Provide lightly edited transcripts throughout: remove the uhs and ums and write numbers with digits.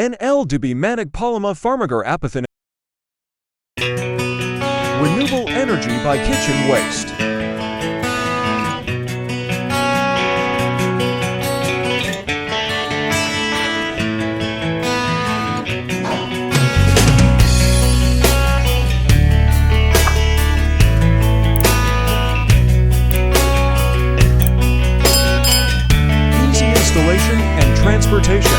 NL-Dibimanic polymer Farmagar apathin. Renewable energy by kitchen waste. Easy installation and transportation.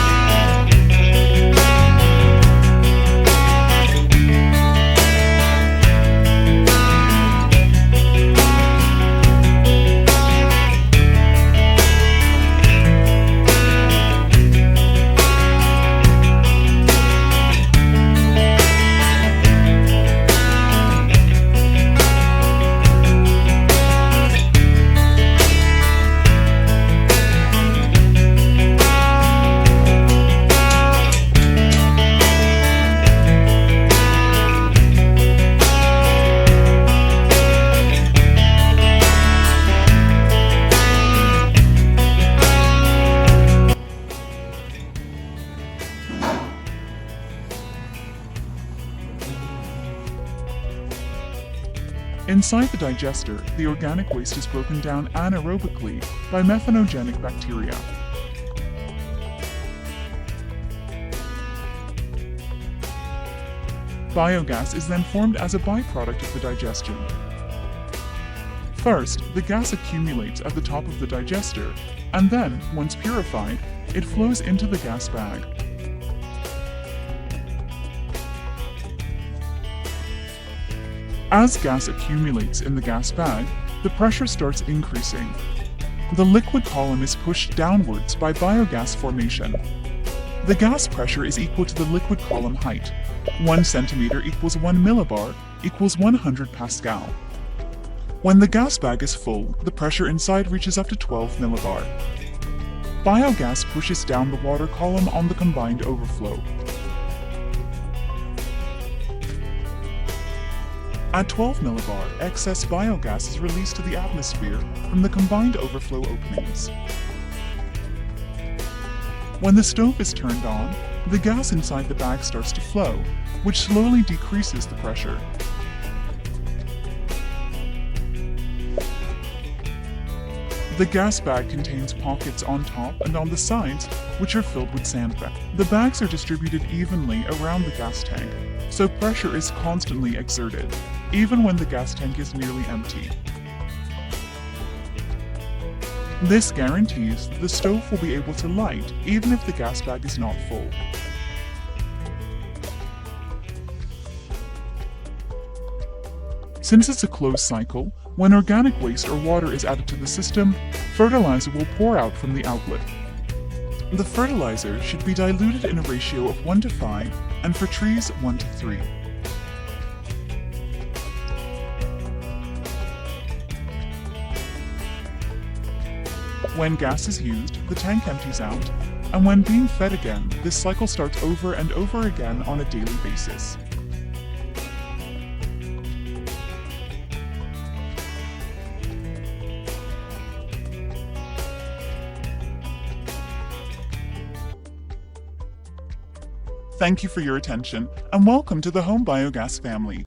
Inside the digester, the organic waste is broken down anaerobically by methanogenic bacteria. Biogas is then formed as a byproduct of the digestion. First, the gas accumulates at the top of the digester, and then, once purified, it flows into the gas bag. As gas accumulates in the gas bag, the pressure starts increasing. The liquid column is pushed downwards by biogas formation. The gas pressure is equal to the liquid column height. 1 centimeter equals 1 millibar equals 100 Pascal. When the gas bag is full, the pressure inside reaches up to 12 millibar. Biogas pushes down the water column on the combined overflow. At 12 millibar, excess biogas is released to the atmosphere from the combined overflow openings. When the stove is turned on, the gas inside the bag starts to flow, which slowly decreases the pressure. The gas bag contains pockets on top and on the sides, which are filled with sandbag. The bags are distributed evenly around the gas tank, so pressure is constantly exerted, even when the gas tank is nearly empty. This guarantees that the stove will be able to light even if the gas bag is not full. Since it's a closed cycle, when organic waste or water is added to the system, fertilizer will pour out from the outlet. The fertilizer should be diluted in a ratio of 1:5, and for trees 1:3. When gas is used, the tank empties out, and when being fed again, this cycle starts over and over again on a daily basis. Thank you for your attention, and welcome to the Home Biogas family.